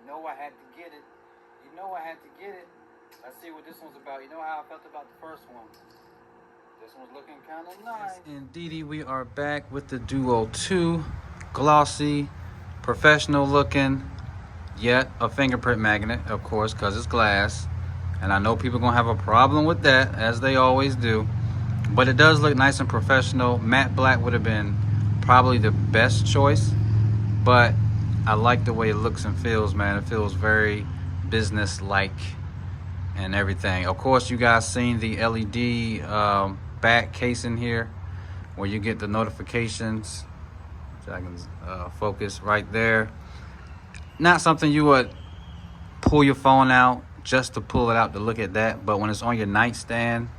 know I had to get it. You know I had to get it. Let's see what this one's about. You know how I felt about the first one. This one's looking kind of nice. Indeedy, we are back with the Duo 2. Glossy, professional looking, yet a fingerprint magnet, of course, because it's glass. And I know people are going to have a problem with that, as they always do. But it does look nice and professional. Matte black would have been probably the best choice. But I like the way it looks and feels, man. It feels very business-like and everything. Of course, you guys seen the LED back casing here where you get the notifications. So I can focus right there. Not something you would pull your phone out just to pull it out to look at that, but when it's on your nightstand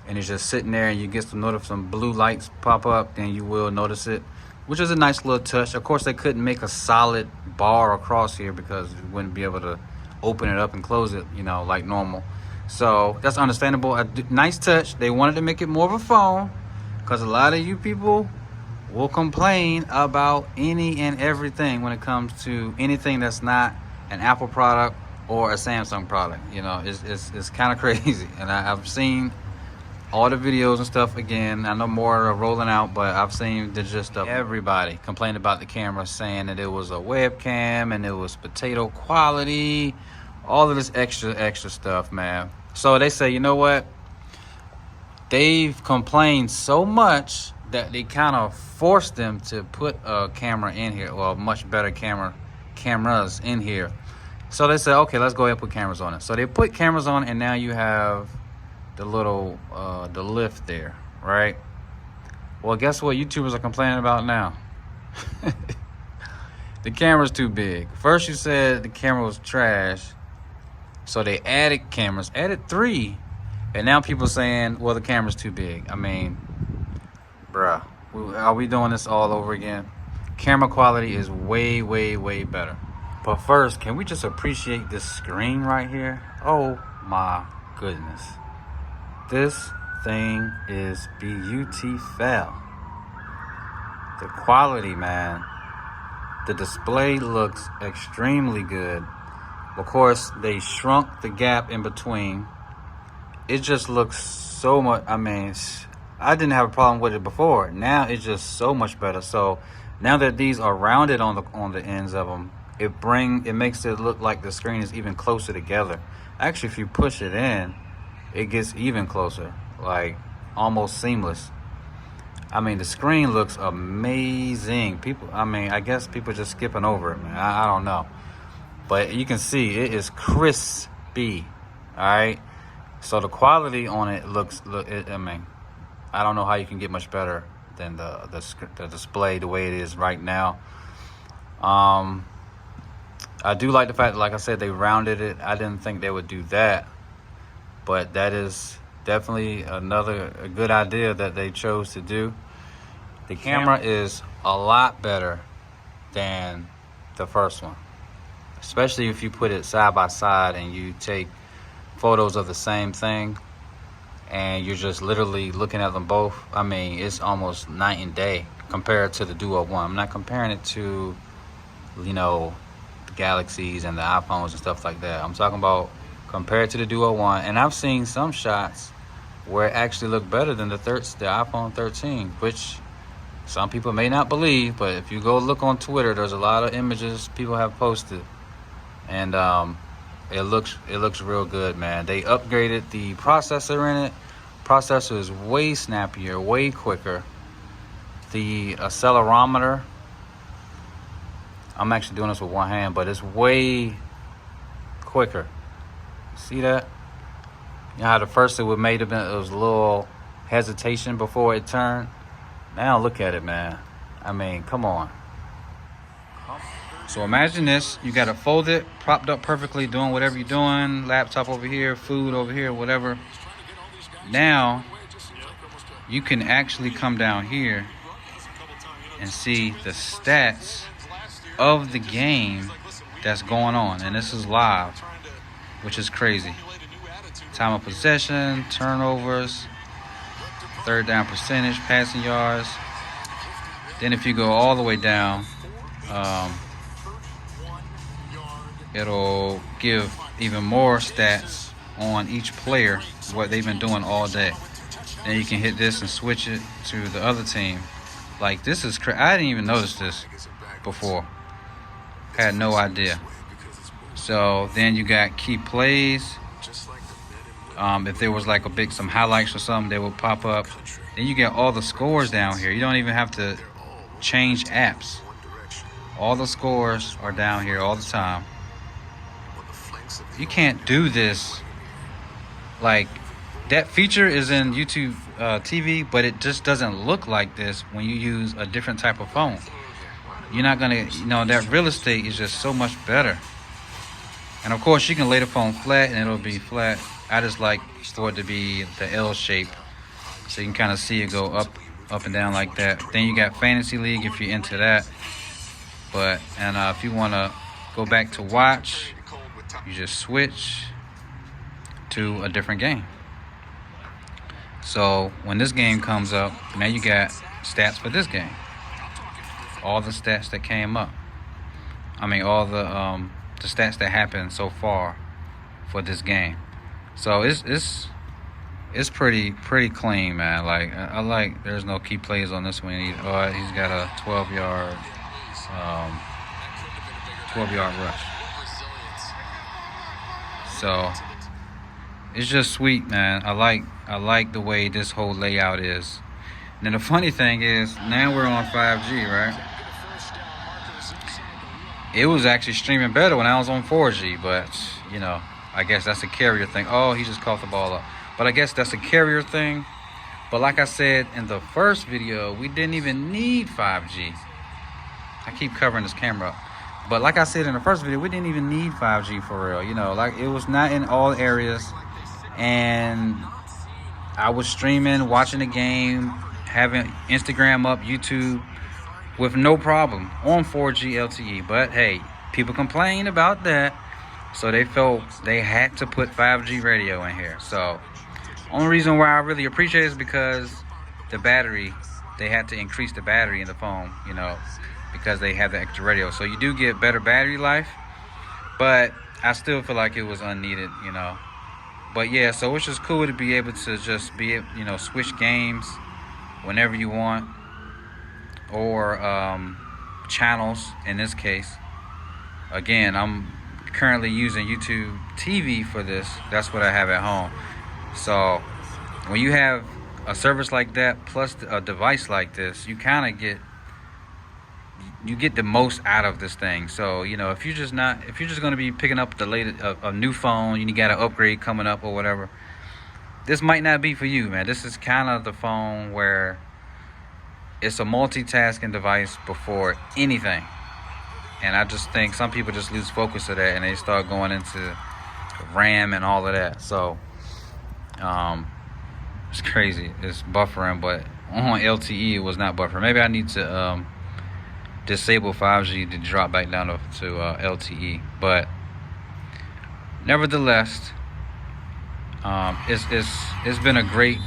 and it's just sitting there and you get some blue lights pop up, then you will notice it, which is a nice little touch. Of course, they couldn't make a solid bar across here because you wouldn't be able to open it up and close it, you know, like normal. So that's understandable. A nice touch. They wanted to make it more of a phone because a lot of you people will complain about any and everything when it comes to anything that's not an Apple product or a Samsung product. You know, it's kind of crazy. And I've seen all the videos and stuff again. I know more are rolling out, but I've seen the gist of everybody complain about the camera, saying that it was a webcam and it was potato quality, all of this extra stuff, man. So they say, you know what? They've complained so much that they kind of forced them to put a camera in here, or much better cameras in here. So they said, okay, let's go ahead and put cameras on it. So they put cameras on, and now you have the little the lift there, right? Well, guess what YouTubers are complaining about now? The camera's too big. First you said the camera was trash, so they added cameras, added 3, and now people are saying, well, the camera's too big. I mean, bruh, are we doing this all over again? Camera quality is way better. But first, can we just appreciate this screen right here? Oh my goodness. This thing is beautiful. The quality, man. The display looks extremely good. Of course, they shrunk the gap in between. It just looks so much, I mean, I didn't have a problem with it before. Now it's just so much better. So now that these are rounded on the ends of them, it makes it look like the screen is even closer together. Actually, if you push it in, it gets even closer, like almost seamless. I mean, the screen looks amazing. I guess people are just skipping over it, man. I don't know. But you can see it is crispy, all right? So the quality on it I mean, I don't know how you can get much better than the display the way it is right now. I do like the fact that, like I said, they rounded it. I didn't think they would do that, but that is definitely a good idea that they chose to do. The camera is a lot better than the first one, especially if you put it side by side and you take photos of the same thing and you're just literally looking at them both. I mean, it's almost night and day compared to the Duo 1. I'm not comparing it to, you know, the Galaxies and the iPhones and stuff like that. I'm talking about compared to the Duo 1. And I've seen some shots where it actually looked better than the iPhone 13, which some people may not believe, but if you go look on Twitter, there's a lot of images people have posted, and it looks real good, man. They upgraded the processor in it. Processor is way snappier, way quicker. The accelerometer, I'm actually doing this with one hand, but it's way quicker. See that? You know how the first it was a little hesitation before it turned. Now look at it, man. I mean, come on. So imagine this. You got it folded, propped up perfectly, doing whatever you're doing. Laptop over here, food over here, whatever. Now, you can actually come down here and see the stats of the game that's going on. And this is live, which is crazy. Time of possession, turnovers, third down percentage, passing yards. Then if you go all the way down, it'll give even more stats on each player, what they've been doing all day. Then you can hit this and switch it to the other team. Like, this is I didn't even notice this before. Had no idea. So then you got key plays. If there was like some highlights or something, they will pop up. Then you get all the scores down here. You don't even have to change apps. All the scores are down here all the time. You can't do this. Like, that feature is in YouTube TV, but it just doesn't look like this when you use a different type of phone. You're not gonna, that real estate is just so much better. And of course, you can lay the phone flat and it'll be flat. I just like for it to be the L shape, so you can kind of see it go up and down like that. Then you got Fantasy League if you're into that. But if you want to go back to watch, you just switch to a different game. So when this game comes up, now you got stats for this game. All the stats that came up. I mean, all the stats that happened so far for this game. So it's pretty clean, man. Like, I like, there's no key plays on this one. He's got a 12-yard rush. So it's just sweet, man. I like the way this whole layout is. And then the funny thing is, now we're on 5G, right? It was actually streaming better when I was on 4G, but I guess that's a carrier thing. Oh, he just caught the ball up. But I guess that's a carrier thing. But like I said in the first video, we didn't even need 5G. I keep covering this camera up. But like I said in the first video, we didn't even need 5G for real. Like, it was not in all areas. And I was streaming, watching the game, having Instagram up, YouTube, with no problem on 4G LTE. But hey, people complain about that, so they felt they had to put 5G radio in here. So only reason why I really appreciate it is because the battery, they had to increase the battery in the phone, because they have the extra radio. So you do get better battery life, but I still feel like it was unneeded, But yeah, so it's just cool to be able to just switch games whenever you want, or channels in this case. Again, I'm currently using YouTube TV for this. That's what I have at home. So when you have a service like that plus a device like this, you kind of get the most out of this thing. So if you're just going to be picking up the latest a new phone, you got an upgrade coming up or whatever, this might not be for you, man. This is kind of the phone where it's a multitasking device before anything. And I just think some people just lose focus of that and they start going into RAM and all of that. So it's crazy. It's buffering, but on LTE it was not buffering. Maybe I need to disable 5G to drop back down to LTE. But nevertheless, it's been a great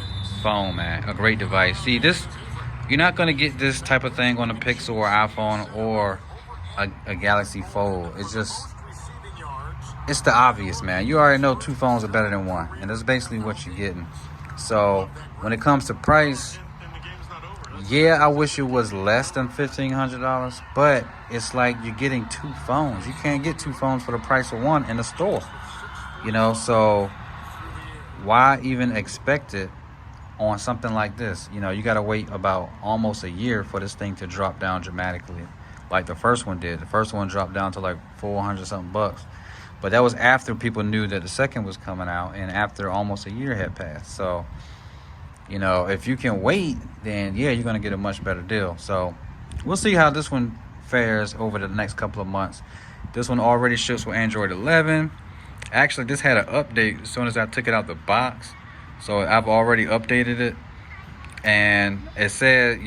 phone, man. A great device. See, this, you're not gonna get this type of thing on a Pixel or iPhone or a Galaxy Fold. It's the obvious, man. You already know two phones are better than one, and that's basically what you're getting. So when it comes to price, yeah, I wish it was less than $1,500, but it's like you're getting two phones. You can't get two phones for the price of one in the store, so why even expect it on something like this? You got to wait about almost a year for this thing to drop down dramatically, like the first one did. The first one dropped down to like 400 something bucks, but that was after people knew that the second was coming out and after almost a year had passed. So if you can wait, then yeah, you're going to get a much better deal. So we'll see how this one fares over the next couple of months. This one already ships with Android 11. Actually, this had an update as soon as I took it out the box. So I've already updated it. And it said,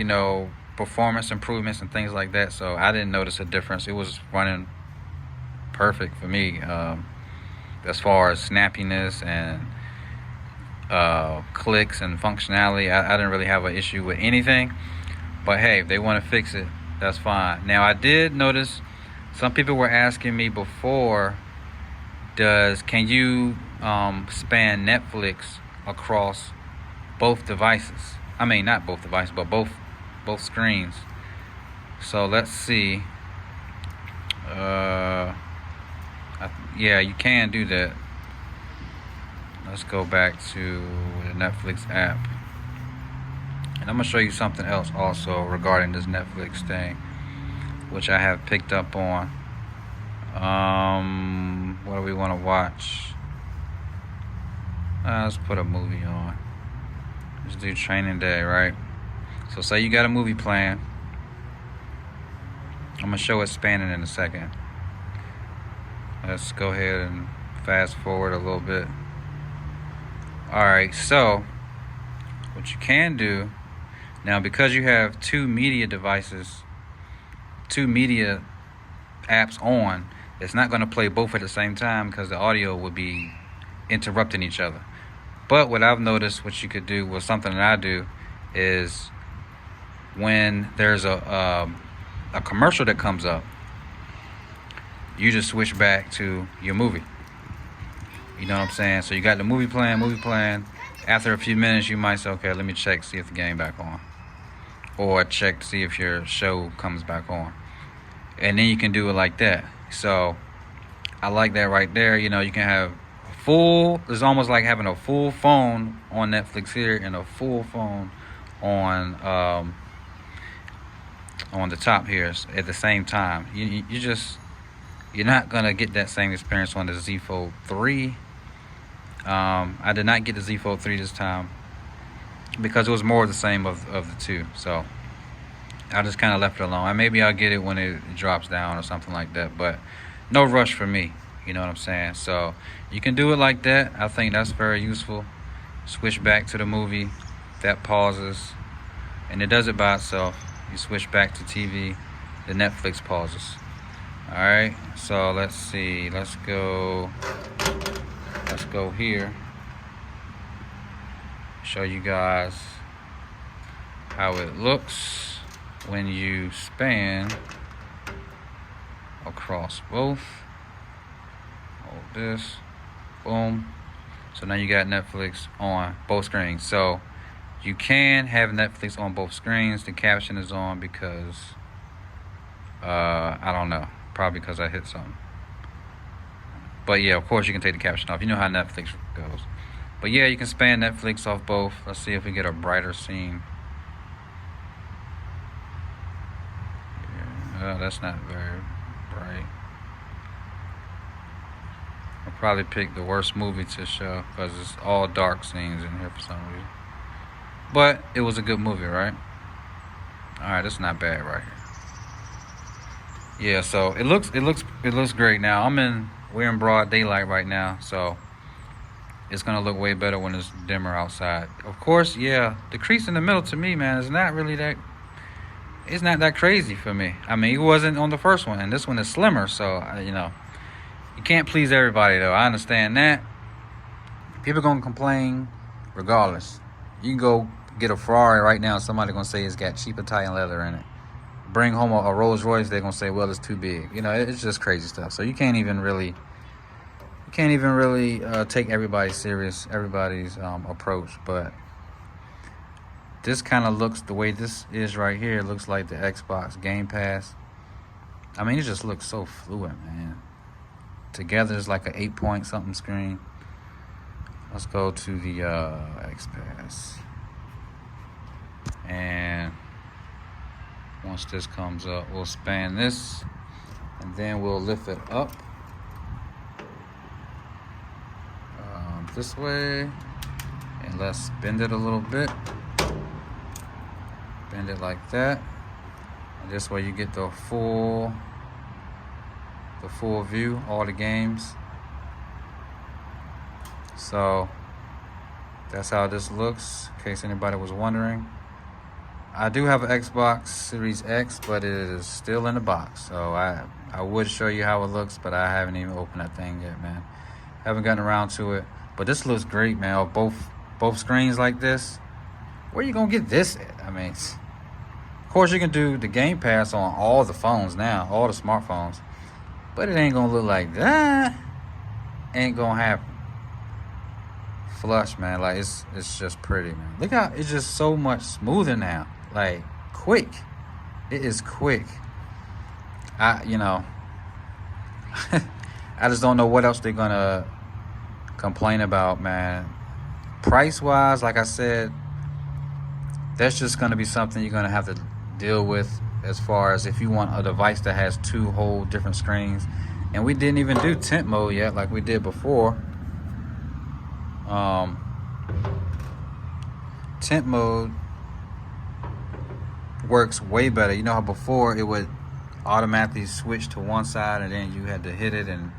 performance improvements and things like that. So I didn't notice a difference. It was running perfect for me as far as snappiness and clicks and functionality. I didn't really have an issue with anything, but hey, if they want to fix it, that's fine. Now I did notice some people were asking me before can you span Netflix across both devices? I mean, not both devices, but both screens. So let's see. Yeah, you can do that. Let's go back to the Netflix app. And I'm going to show you something else also regarding this Netflix thing, which I have picked up on. What do we want to watch? Let's put a movie on. Let's do Training Day, right? So say you got a movie plan. I'm going to show it spanning in a second. Let's go ahead and fast forward a little bit. Alright, so what you can do now, because you have two media devices, two media apps on, it's not going to play both at the same time because the audio would be interrupting each other. But what I've noticed, what you could do, was something that I do, is when there's a commercial that comes up, you just switch back to your movie. You know what I'm saying? So you got the movie playing. After a few minutes, you might say, okay, let me check, see if the game back on. Or check to see if your show comes back on. And then you can do it like that. So I like that right there. You know, you can have it's almost like having a full phone on Netflix here and a full phone on the top here at the same time. You're not gonna get that same experience on the Z Fold 3. I did not get the Z Fold 3 this time because it was more of the same of the two. So I just kind of left it alone. And maybe I'll get it when it drops down or something like that. But no rush for me. You know what I'm saying? So you can do it like that. I think that's very useful. Switch back to the movie. That pauses. And it does it by itself. You switch back to TV. The Netflix pauses. Alright, so let's see. Let's go here. Show you guys how it looks when you span across both. Hold this. Boom. So now you got Netflix on both screens. So you can have Netflix on both screens. The caption is on because I don't know. Probably because I hit something. But yeah, of course you can take the caption off. You know how Netflix goes. But yeah, you can span Netflix off both. Let's see if we get a brighter scene. Yeah, that's not very bright. I'll probably pick the worst movie to show because it's all dark scenes in here for some reason. But it was a good movie, right? Alright, that's not bad right here. Yeah, so it looks great now. We're in broad daylight right now, so it's gonna look way better when it's dimmer outside. Of course, yeah, the crease in the middle to me, man, is not really that. It's not that crazy for me. I mean, it wasn't on the first one, and this one is slimmer, so you know, you can't please everybody though. I understand that. People gonna complain regardless. You can go get a Ferrari right now, somebody gonna say it's got cheap Italian leather in it. Bring home a Rolls Royce, they're gonna say, well, it's too big. You know, it's just crazy stuff. So you can't even really take everybody serious, everybody's approach. But this kind of looks, the way this is right here, it looks like the Xbox Game Pass. I mean, it just looks so fluid, man. Together it's like an 8-point something screen. Let's go to the X Pass. And once this comes up, we'll span this, and then we'll lift it up this way, and let's bend it a little bit. Bend it like that, and this way you get the full view, all the games. So that's how this looks, in case anybody was wondering. I do have an Xbox Series X, but it is still in the box. So I would show you how it looks, but I haven't even opened that thing yet, man. Haven't gotten around to it. But this looks great, man. On both screens like this. Where you gonna get this at? I mean, of course you can do the Game Pass on all the phones now, all the smartphones. But it ain't gonna look like that. Ain't gonna happen. Flush, man. Like it's just pretty, man. Look how it's just so much smoother now. Like quick. It is quick. I just don't know what else they're gonna complain about, man. Price wise, like I said, that's just gonna be something you're gonna have to deal with as far as if you want a device that has 2 whole different screens. And we didn't even do tint mode yet like we did before. Tint mode works way better. You know how before it would automatically switch to one side and then you had to hit it and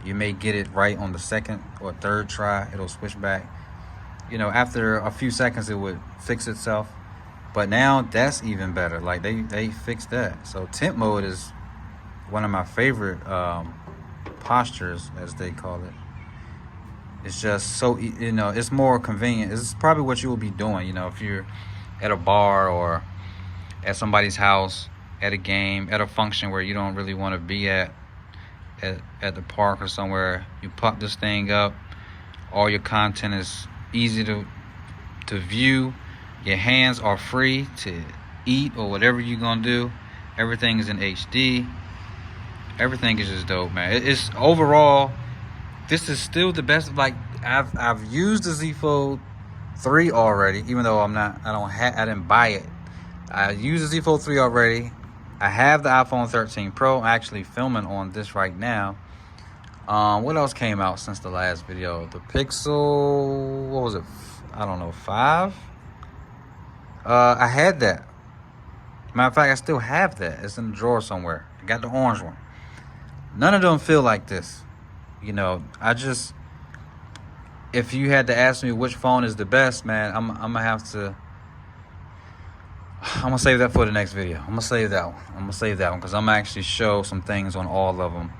you may get it right on the second or third try, it'll switch back. After a few seconds it would fix itself. But now that's even better. Like they fixed that. So tint mode is one of my favorite postures, as they call it. It's just so, it's more convenient. It's probably what you will be doing, if you're at a bar or at somebody's house, at a game, at a function where you don't really want to be at the park or somewhere. You pop this thing up. All your content is easy to view. Your hands are free to eat or whatever you're going to do. Everything is in HD. Everything is just dope, man. It's overall, this is still the best. Like I've used the Z Fold 3 already, even though I didn't buy it. I used the Z Fold 3 already. I have the iPhone 13 Pro. I'm actually filming on this right now. What else came out since the last video? The Pixel, what was it? I don't know, 5? I had that. Matter of fact, I still have that. It's in the drawer somewhere. I got the orange one. None of them feel like this. If you had to ask me which phone is the best, man, I'm gonna save that for the next video. I'm gonna save that one because I'm gonna actually show some things on all of them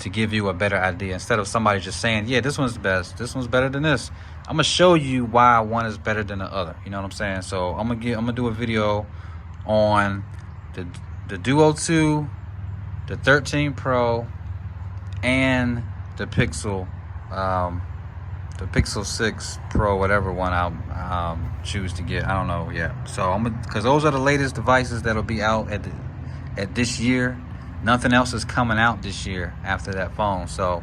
to give you a better idea, instead of somebody just saying, yeah, this one's the best, this one's better than this. I'm gonna show you why one is better than the other. You know what I'm saying? So I'm gonna do a video on the Duo 2, the 13 Pro, and the Pixel 6 Pro, whatever one I'll choose to get. I don't know yet. So because those are the latest devices that'll be out at this year. Nothing else is coming out this year after that phone. So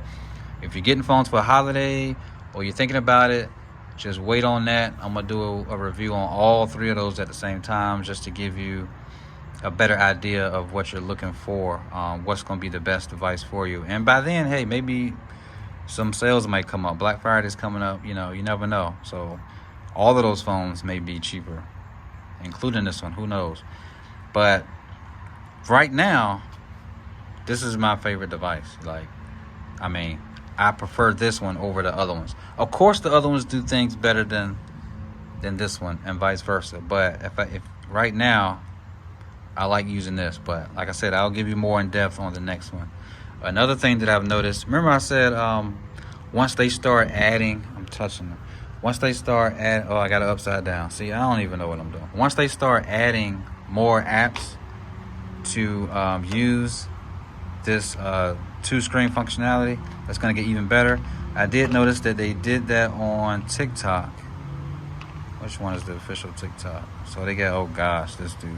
if you're getting phones for a holiday or you're thinking about it, just wait on that. I'm gonna do a review on all 3 of those at the same time, just to give you a better idea of what you're looking for, what's gonna be the best device for you. And by then, hey, maybe some sales might come up. Black Friday's coming up, you never know. So all of those phones may be cheaper, including this one, who knows. But right now, this is my favorite device. I prefer this one over the other ones. Of course, the other ones do things better than this one, and vice versa. But if right now, I like using this. But like I said, I'll give you more in depth on the next one. Another thing that I've noticed, remember I said once they start adding, once they start adding, I got it upside down. See, I don't even know what I'm doing. Once they start adding more apps to use this 2-screen functionality, that's going to get even better. I did notice that they did that on TikTok. Which one is the official TikTok? So they got, oh gosh, this dude.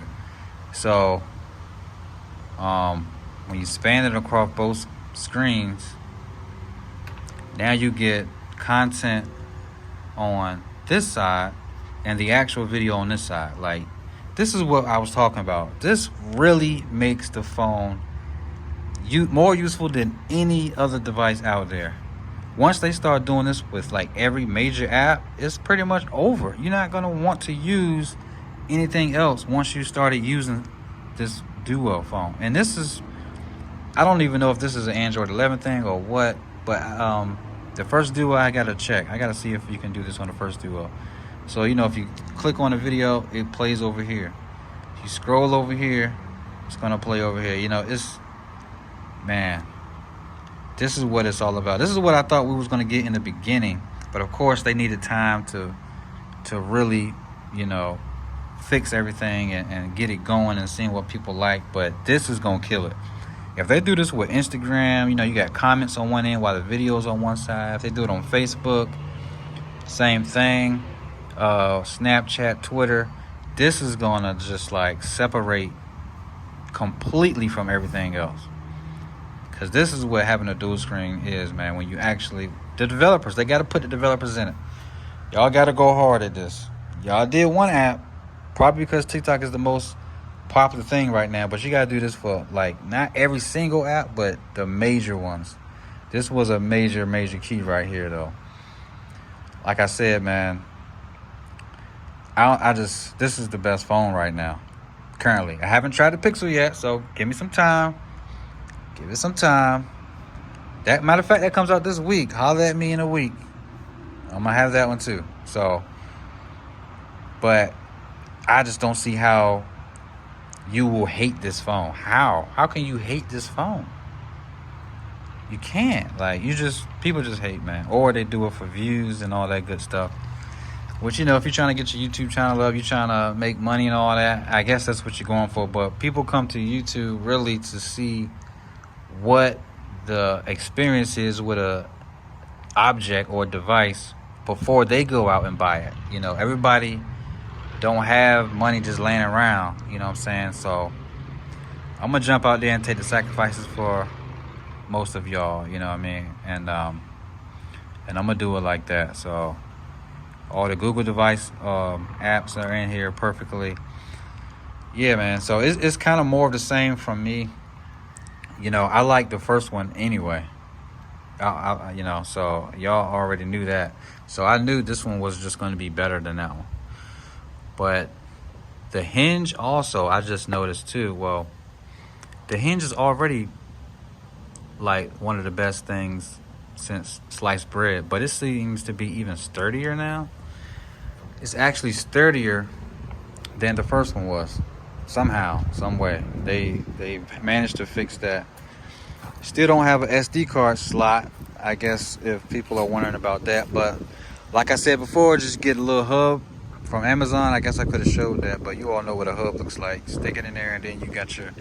So when you span it across both screens, now you get content on this side and the actual video on this side. Like, this is what I was talking about. This really makes the phone more useful than any other device out there. Once they start doing this with like every major app, it's pretty much over. You're not going to want to use anything else once you started using this Duo phone. And this is, I don't even know if this is an Android 11 thing or what, but the first Duo, I got to check. I got to see if you can do this on the first Duo. So, if you click on the video, it plays over here. If you scroll over here, it's going to play over here. Man, this is what it's all about. This is what I thought we was going to get in the beginning. But of course, they needed time to really, fix everything and get it going and seeing what people like. But this is going to kill it. If they do this with Instagram, you know, you got comments on one end while the video's on one side. If they do it on Facebook, same thing. Snapchat, Twitter, this is gonna just like separate completely from everything else. Because this is what having a dual screen is, man. When you actually, the developers, they got to put the developers in it. Y'all got to go hard at this. Y'all did one app, probably because TikTok is the most popular thing right now, but you got to do this for like not every single app, but the major ones. This was a major key right here, though. Like I said, man, this is the best phone right now. Currently, I haven't tried the Pixel yet, so give me some time. Give it some time. That matter of fact, that comes out this week. Holler at me in a week. I'm gonna have that one too. So, but I just don't see how you will hate this phone. How can you hate this phone? You can't. Like, people just hate, man. Or they do it for views and all that good stuff. Which, you know, if you're trying to get your YouTube channel up, you're trying to make money and all that, I guess that's what you're going for. But people come to YouTube really to see what the experience is with a object or device before they go out and buy it. You know, everybody don't have money just laying around, you know what I'm saying? So I'm gonna jump out there and take the sacrifices for most of y'all, you know what I mean? And I'm gonna do it like that. So all the Google device apps are in here perfectly. Yeah, man. So it's kind of more of the same from me. You know, I like the first one anyway. You know, so y'all already knew that. So I knew this one was just going to be better than that one. But the hinge also, I just noticed too. Well, the hinge is already like one of the best things since sliced bread. But it seems to be even sturdier now. It's actually sturdier than the first one was. Somehow, some way, they managed to fix that. Still don't have an SD card slot, I guess, if people are wondering about that. But like I said before, just get a little hub from Amazon. I guess I could have showed that, but you all know what a hub looks like. Stick it in there, and then you got your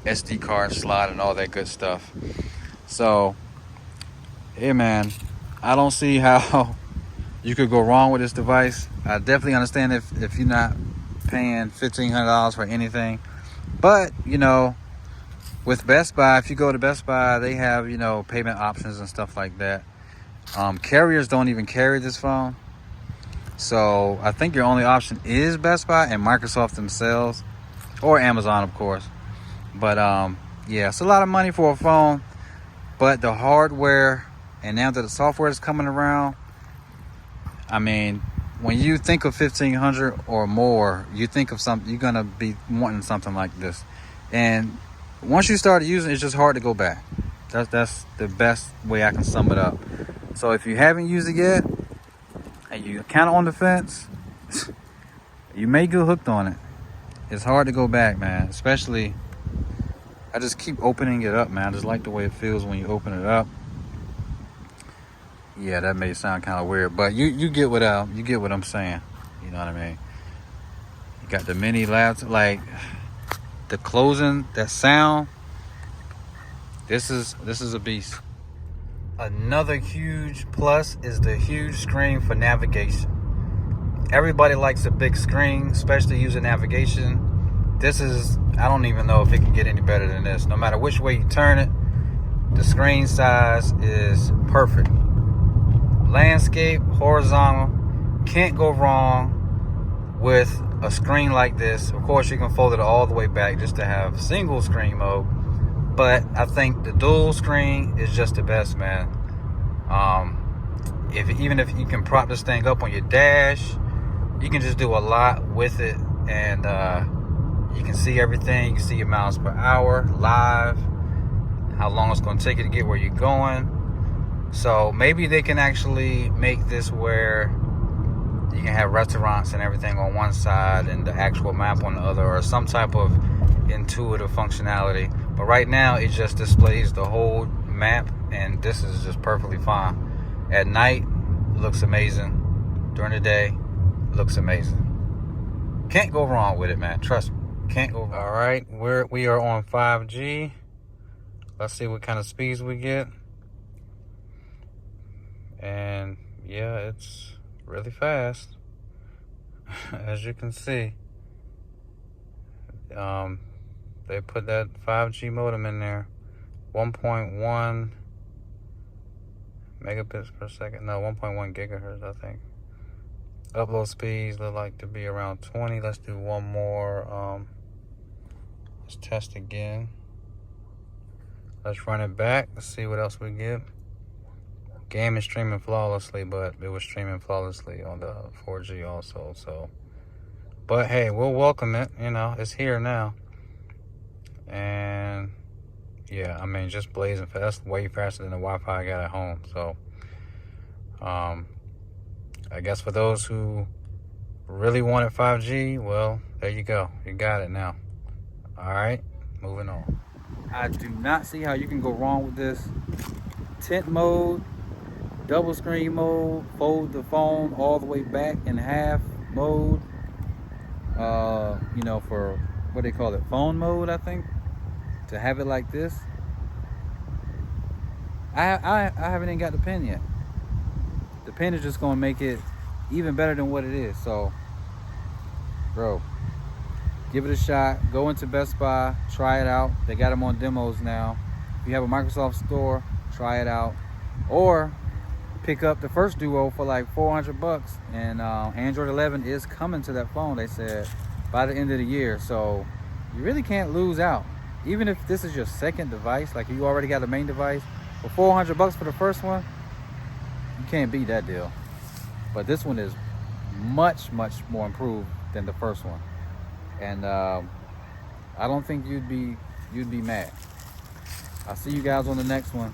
SD card slot and all that good stuff. So, hey man, I don't see how you could go wrong with this device. I definitely understand if you're not paying $1,500 for anything, but you know, with Best Buy, if you go to Best Buy, they have, you know, payment options and stuff like that. Carriers don't even carry this phone, so I think your only option is Best Buy and Microsoft themselves, or Amazon, of course. But yeah, it's a lot of money for a phone, but the hardware and now that the software is coming around, I mean, when you think of 1,500 or more, you think of something, you're gonna be wanting something like this. And once you start using it, it's just hard to go back. That's the best way I can sum it up. So if you haven't used it yet and you're kind of on the fence, you may get hooked on it. It's hard to go back, man. Especially, I just keep opening it up, man. I just like the way it feels when you open it up. Yeah, that may sound kind of weird, but you get what I'm saying. You know what I mean? You got the mini laptop, like the closing, that sound. This is a beast. Another huge plus is the huge screen for navigation. Everybody likes a big screen, especially using navigation. This is, I don't even know if it can get any better than this. No matter which way you turn it, the screen size is perfect. Landscape, horizontal, can't go wrong with a screen like this. Of course, you can fold it all the way back just to have single screen mode, but I think the dual screen is just the best, man. Even if you can prop this thing up on your dash, you can just do a lot with it, and you can see everything. You can see your miles per hour live, how long it's going to take you to get where you're going. So maybe they can actually make this where you can have restaurants and everything on one side and the actual map on the other, or some type of intuitive functionality. But right now it just displays the whole map, and this is just perfectly fine. At night, it looks amazing. During the day, it looks amazing. Can't go wrong with it, man. Trust me. Can't go wrong. All right, we are on 5G. Let's see what kind of speeds we get. And yeah, it's really fast. As you can see, they put that 5G modem in there. 1.1 megabits per second. No, 1.1 gigahertz, I think. Upload speeds look like to be around 20. Let's do one more. Let's test again. Let's run it back. Let's see what else we get. Game is streaming flawlessly, but it was streaming flawlessly on the 4G also. So, but hey, we'll welcome it. You know, it's here now. And yeah, I mean, just blazing fast. That's way faster than the Wi-Fi I got at home. So, I guess for those who really wanted 5G, well, there you go. You got it now. All right, moving on. I do not see how you can go wrong with this. Tint mode, double screen mode, fold the phone all the way back in half mode. You know, for what they call it, phone mode, I think. To have it like this. I haven't even got the pen yet. The pen is just gonna make it even better than what it is. So, bro, give it a shot. Go into Best Buy, try it out. They got them on demos now. If you have a Microsoft store, try it out. Or pick up the first Duo for like $400. And Android 11 is coming to that phone, they said, by the end of the year. So you really can't lose out. Even if this is your second device, like you already got a main device, for $400 for the first one, you can't beat that deal. But this one is much, much more improved than the first one. And I don't think you'd be mad. I'll see you guys on the next one.